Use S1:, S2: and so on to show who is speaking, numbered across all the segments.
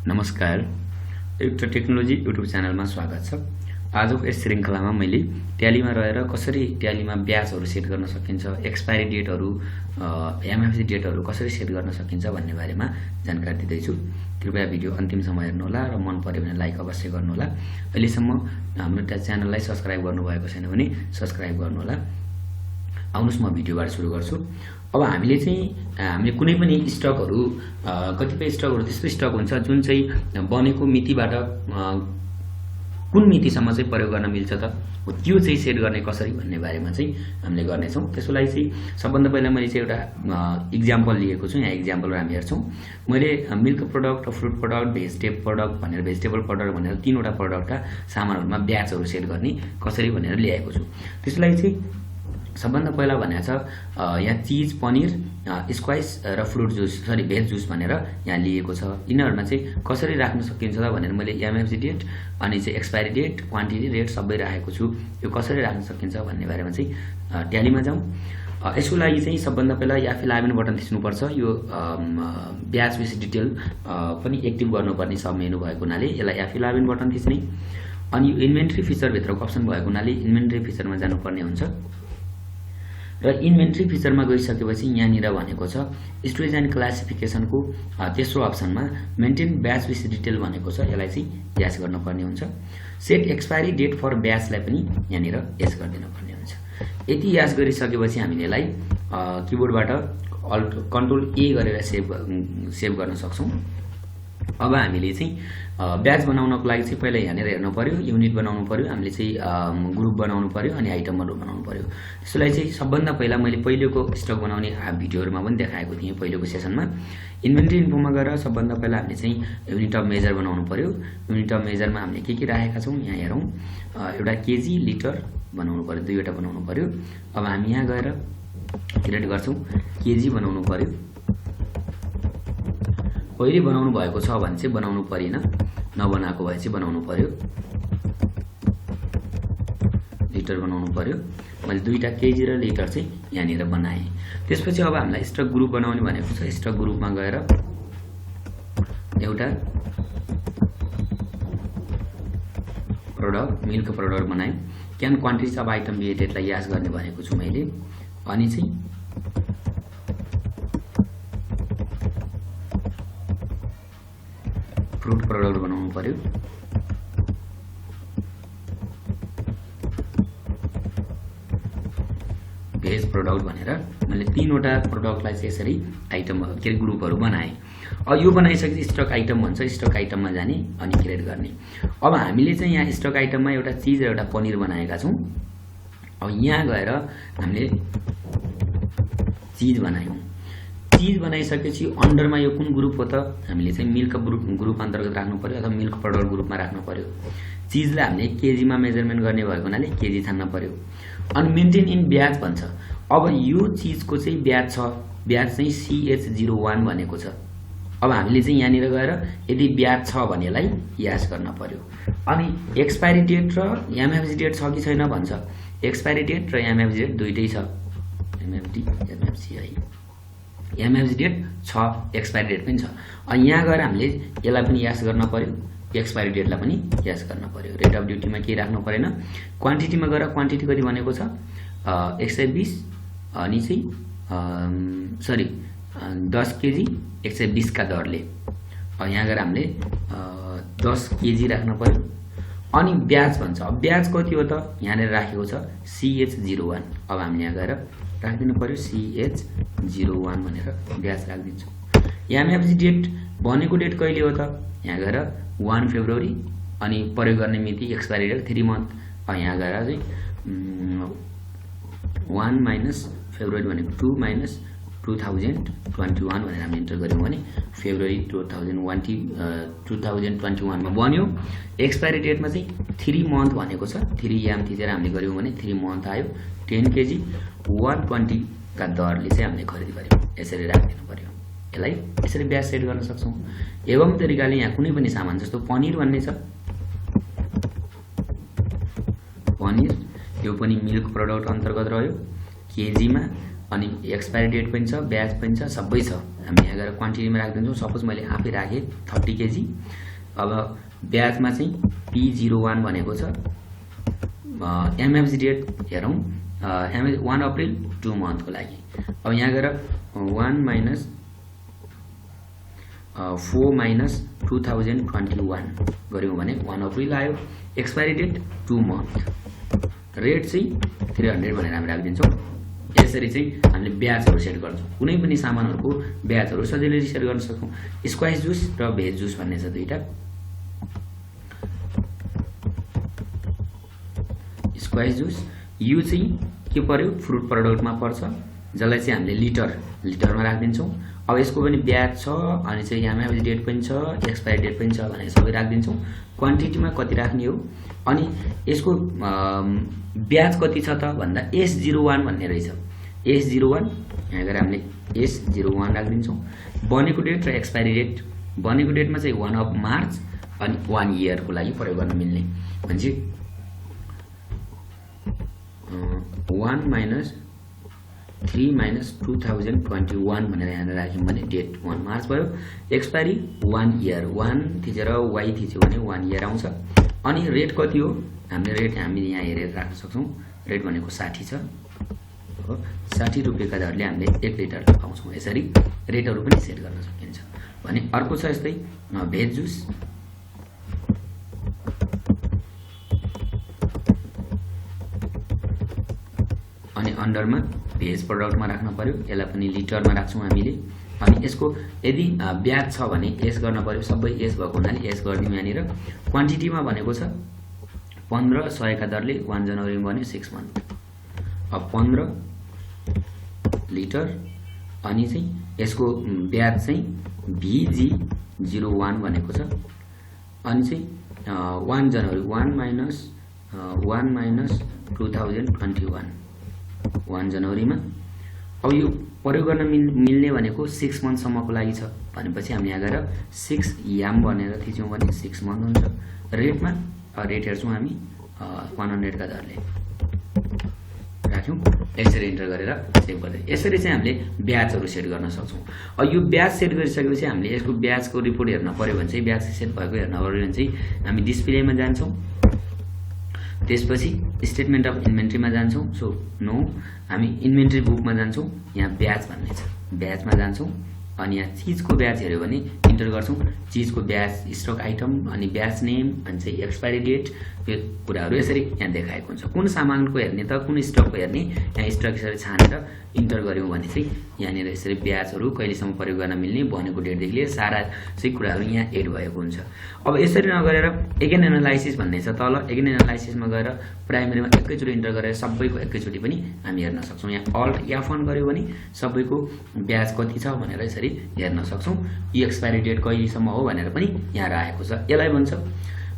S1: नमस्कार, एउटा technology YouTube च्यानलमा स्वागत छ। आजको यस श्रृङ्खलामा मैले ट्यालीमा रहेर कसरी ट्यालीमा ब्याजहरू सेट गर्न सकिन्छ, एक्सपायरी डेटहरू, एमएफजी डेटहरू कसरी सेट गर्न सकिन्छ भन्ने बारेमा जानकारी दिँदैछु। कृपया भिडियो अन्तिमसम्म हेर्नुहोला र मन पर्यो भने लाइक अवश्य गर्नुहोला। अहिलेसम्म हाम्रो च्यानललाई सब्स्क्राइब गर्नुभएको छैन भने सब्स्क्राइब गर्नुहोला। आउनुहोस् म भिडियोबाट सुरु गर्छु। अब हामीले कुनै पनि स्टकहरू कतिपय स्टकहरू त्यस्तो स्टक हुन्छ जुन चाहिँ बनेको मितिबाट कुन मितिसम्म चाहिँ प्रयोग गर्न मिल्छ त त्यो चाहिँ सेट गर्ने कसरी भन्ने बारेमा चाहिँ हामीले गर्नेछौँ। त्यसको लागि चाहिँ सबभन्दा पहिला मैले चाहिँ एउटा इक्जाम्पल लिएको छु। यहाँ इक्जाम्पलहरू हामी हेर्छौँ। मैले milk product, fruit product, vegetable product भनेर तीनवटा प्रडक्टका सामानहरूमा ब्याजहरू सेट गर्ने कसरी भनेर ल्याएको छु। त्यसको लागि चाहिँ सबभन्दा पहिला भनेको छ यहाँ चिज, पनिर, स्क्वाइस र फ्रुट जुस भेज जुस भनेर यहाँ लिएको छ। यिनीहरूमा चाहिँ कसरी राख्न सकिन्छ त भनेर मैले एमएफजी डेट अनि चाहिँ एक्सपायरी डेट, क्वान्टिटी रेट सबै राखेको छु। यो कसरी राख्न सकिन्छ भन्ने बारेमा चाहिँ ट्यालीमा जाउँ। यसको लागि चाहिँ सबभन्दा पहिला ERP9 बटन थिच्नुपर्छ। यो ब्याज विस डिटेल पनि एक्टिभ गर्नुपर्ने सब मेनु भएको हुनाले यसलाई ERP9 बटन थिच्ने। अनि यो इन्भेन्ट्री फिचरभित्रको अप्सन भएको हुनाले इन्भेन्ट्री फिचरमा जानुपर्ने हुन्छ। र इन्भेन्ट्री फिचरमा गइसकेपछि यहाँनिर भनेको छ स्टोरेज एन्ड क्लासिफिकेसनको तेस्रो अप्सनमा मेन्टेन ब्याच विथ डिटेल भनेको छ। यसलाई चाहिँ यास गर्नुपर्ने हुन्छ। सेट एक्सपायरी डेट फर ब्याचलाई पनि यहाँनिर यास गरिदिनुपर्ने हुन्छ। यति यास गरिसकेपछि हामीले यसलाई किबोर्डबाट अल्ट कन्ट्रोल ए गरेर सेभ गर्न सक्छौँ। अब हामीले चाहिँ ब्याच बनाउनको लागि चाहिँ पहिला यहाँनिर हेर्नु पर्यो, युनिट बनाउनु पर्यो, हामीले चाहिँ ग्रुप बनाउनु पर्यो अनि आइटमहरू बनाउनु पर्यो। त्यसलाई चाहिँ सबभन्दा पहिला मैले पहिलेको स्टक बनाउने भिडियोहरूमा पनि देखाएको थिएँ। पहिलेको सेसनमा इन्भेन्ट्री इन्फोमा गएर सबभन्दा पहिला हामीले चाहिँ युनिट अफ मेजर बनाउनु पर्यो। युनिट अफ मेजरमा हामीले के राखेका छौँ यहाँ हेरौँ। एउटा केजी, लिटर बनाउनु पर्यो, दुईवटा बनाउनु पर्यो। अब हामी यहाँ गएर क्रिएट गर्छौँ। केजी बनाउनु पर्यो। पहिले बनाउनु भएको छ भने चाहिँ बनाउनु परेन, नबनाएको भए चाहिँ बनाउनु पर्यो। लिटर बनाउनु पर्यो। मैले दुईटा केजी र लिटर चाहिँ यहाँनिर बनाएँ। त्यसपछि अब हामीलाई स्टक ग्रुप बनाउने भनेको छ। स्टक ग्रुपमा गएर एउटा प्रडक्ट, मिल्क प्रडक्ट बनाएँ। Can quantity of item by डेटलाई यास गर्ने भनेको छु मैले। अनि चाहिँ फ्रुट प्रडक्ट बनाउनु पर्यो। भेज प्रडक्ट भनेर मैले तीनवटा प्रडक्टलाई चाहिँ यसरी आइटम ग्रुपहरू बनाएँ। अब यो बनाइसकेपछि स्टक आइटम भन्छ। स्टक आइटममा जाने अनि क्रिएट गर्ने। अब हामीले चाहिँ यहाँ स्टक आइटममा एउटा चिज र एउटा पनिर बनाएका छौँ। अब यहाँ गएर हामीले चिज बनायौँ। चिज बनाइसकेपछि अन्डरमा यो कुन ग्रुप हो त हामीले चाहिँ मिल्क ग्रुप अन्तर्गत राख्नु पर्यो अथवा मिल्क प्रडक्ट ग्रुपमा राख्नु पर्यो। चिजलाई हामीले केजीमा मेजरमेन्ट गर्ने भएको हुनाले केजी छान्न पर्यो। अनि मेन्टेन इन ब्याज भन्छ। अब यो चिजको चाहिँ ब्याज छ। ब्याज चाहिँ CH01 भनेको छ। अब हामीले चाहिँ यहाँनिर गएर यदि ब्याज छ भने यसलाई यास गर्न पर्यो। अनि एक्सपायरी डेट र एमएफजी डेट छ कि छैन भन्छ। एक्सपायरी डेट र एमएफजी डेट दुइटै छ। एमएफजी है, एमएफजी डेट छ, एक्सपायरी डेट पनि छ। अनि यहाँ गएर हामीले यसलाई पनि यास गर्न पर्यो, एक्सपायरी डेटलाई पनि यास गर्न पर्यो। रेट अफ ड्युटीमा केही राख्नु परेन। क्वान्टिटीमा गएर क्वान्टिटी कति भनेको छ 120 अनि चाहिँ 10 केजी 120 का दरले। यहाँ गएर हामीले 10 केजी राख्नु पर्यो। अनि ब्याज भन्छ। अब ब्याज कति हो त यहाँनिर राखेको छ CH01। अब हामी यहाँ गएर राखिदिनु पर्यो CH01 भनेर ब्याज राखिदिन्छौँ। एमएफजी डेट भनेको डेट कहिले हो त यहाँ गएर 1 फेब्रुअरी अनि प्रयोग गर्ने मिति एक्सपायरी डेट 3 मन्थ। यहाँ गएर चाहिँ 1 माइनस फेब्रुअरी भनेको 2 माइनस 2021 भनेर हामी इन्टर गऱ्यौँ भने फेब्रुअरी 2021 मा बन्यो। एक्सपायरी डेटमा चाहिँ 3 मन्थ भनेको छ। 3 याम थिचेर हामीले गऱ्यौँ भने 3 मन्थ आयो। 10 केजी 120 का दरले चाहिँ हामीले खरिद गऱ्यौँ। यसरी राखिदिनु पर्यो। यसलाई यसरी ब्याज सेट गर्न सक्छौँ। एवं तरिकाले यहाँ कुनै पनि सामान जस्तो पनिर भन्ने छ। पनिर यो पनि मिल्क प्रडक्ट अन्तर्गत रह्यो केजीमा। अनि एक्सपायरी डेट पनि छ, ब्याज पनि छ, सबै छ। हामी यहाँ गएर क्वान्टिटीमा राख्दिन्छौँ। सपोज मैले आफै राखेँ 30 केजी। अब ब्याजमा चाहिँ P01 भनेको छ। MFG डेट हेरौँ 1 अप्रिल 2 मन्थको लागि। अब यहाँ गएर 1 माइनस 4 माइनस 2021 गऱ्यौँ भने 1 अप्रिल आयो। Expiry date 2 month. रेट चाहिँ 300 भनेर हामी राखिदिन्छौँ। यसरी चाहिँ हामीले ब्याजहरू सेट गर्छौँ। कुनै पनि सामानहरूको ब्याजहरू सजिलै सेट गर्न सक्छौँ। स्क्वाइस जुस र भेज जुस भन्ने छ दुईटा। स्क्वाइस जुस यो चाहिँ के पर्यो फ्रुट प्रोडक्टमा पर्छ, जसलाई चाहिँ हामीले लिटरमा राखिदिन्छौँ। अब यसको पनि ब्याज छ अनि चाहिँ एमएफजी डेट पनि छ, एक्सपायरी डेट पनि छ भनेर सबै राखिदिन्छौँ। क्वान्टिटीमा कति राख्ने हो अनि यसको ब्याज कति छ त भन्दा S01 भन्ने रहेछ। S01 यहाँ गएर हामीले S01 राखिदिन्छौँ। बनेको डेट र एक्सपायरी डेट, बनेको डेटमा चाहिँ 1 अफ मार्च अनि 1 इयरको लागि प्रयोग गर्न मिल्ने भनेपछि 1 माइनस 3 माइनस 2021 भनेर यहाँ राख्यौँ भने डेट 1 मार्च भयो। एक्सपायरी 1 इयर, 1 थिचेर वाई थिच्यो भने 1 इयर आउँछ। अनि रेट कति हो हामीले रेट हामीले यहाँ हेरेर राख्न सक्छौँ। रेट भनेको 60 छ हो। 60 रुपियाँका दरले हामीले 1 लिटर पाउँछौँ। यसरी रेटहरू पनि सेट गर्न सकिन्छ। भने अर्को छ यस्तै भेज जुस। अनि अन्डरमा भेज प्रोडक्टमा राख्न पर्यो। यसलाई पनि लिटरमा राख्छौँ हामीले। अनि यसको यदि ब्याज छ भने एस गर्न पर्यो। सबै एस भएको हुनाले एस गरिदिउँ यहाँनिर। क्वान्टिटीमा भनेको छ 15 100 का दरले 1 जनवरीमा बन्यो 6 मन्थ। अब 15 लिटर अनि चाहिँ यसको ब्याज चाहिँ VG01 भनेको छ। अनि चाहिँ 1 जनवरी 1 माइनस 2021 1 जनवरीमा। अब यो प्रयोग गर्न मिल्ने भनेको 6 मन्थसम्मको लागि छ भनेपछि हामी यहाँ गएर 6 याम भनेर थिच्यौँ भने 6 मन्थ हुन्छ। रेटमा रेट हेर्छौँ हामी 100 का दरले राख्यौँ। यसरी इन्टर गरेर सेभ गर्दै यसरी चाहिँ हामीले ब्याजहरू सेट गर्न सक्छौँ। अब यो ब्याज सेट गरिसकेपछि हामीले यसको ब्याजको रिपोर्ट हेर्न पर्यो भने चाहिँ ब्याज सेट भएको हेर्न पर्यो भने चाहिँ हामी डिस्प्लेमा जान्छौँ। त्यसपछि स्टेटमेन्ट अफ इन्भेन्ट्रीमा जान्छौँ। सो नो हामी इन्भेन्ट्री बुकमा जान्छौँ। यहाँ ब्याज भन्ने छ, ब्याजमा जान्छौँ। अनि यहाँ चिजको ब्याज हेऱ्यो भने इन्टर गर्छौँ। चिजको ब्याज, स्टक आइटम अनि ब्याज नेम अनि चाहिँ एक्सपायरी डेट, यो कुराहरू यसरी यहाँ देखाएको हुन्छ। कुन सामानको हेर्ने त कुन स्टकको हेर्ने, यहाँ स्टक यसरी छानेर इन्टर गऱ्यौँ भने चाहिँ यहाँनिर यसरी ब्याजहरू कहिलेसम्म प्रयोग गर्न मिल्ने भनेको डेटदेखि लिएर सारा चाहिँ कुराहरू यहाँ एड भएको हुन्छ। अब यसरी नगरेर एगेन एनालाइसिस भन्ने छ तल। एगेन एनालाइसिसमा गएर प्राइमेरीमा एकैचोटि इन्टर गरेर सबैको एकैचोटि पनि हामी हेर्न सक्छौँ। यहाँ अल्ट F1 गऱ्यो भने सबैको ब्याज कति छ भनेर यसरी हेर्न सक्छौँ। यो एक्सपायरी डेट कहिलेसम्म हो भनेर पनि यहाँ राखेको छ। यसलाई भन्छ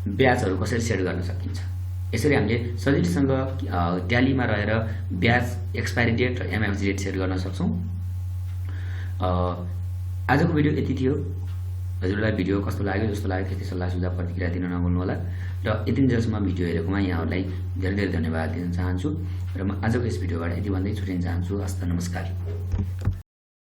S1: ब्याजहरू कसरी सेट गर्न सकिन्छ। यसरी हामीले सजिलैसँग ट्यालीमा रहेर ब्याज, एक्सपायरी डेट र एमएफजी डेट सेट गर्न सक्छौँ। आजको भिडियो यति थियो। हजुरलाई भिडियो कस्तो लाग्यो, जस्तो लाग्यो त्यति सल्लाह सुझाव प्रतिक्रिया दिन नभुल्नु होला। र यतिन्जेलसम्म भिडियो हेरेकोमा यहाँहरूलाई धेरै धेरै धन्यवाद दिन चाहन्छु। र म आजको यस भिडियोबाट यति भन्दै छुटिन चाहन्छु। हस्त नमस्कार।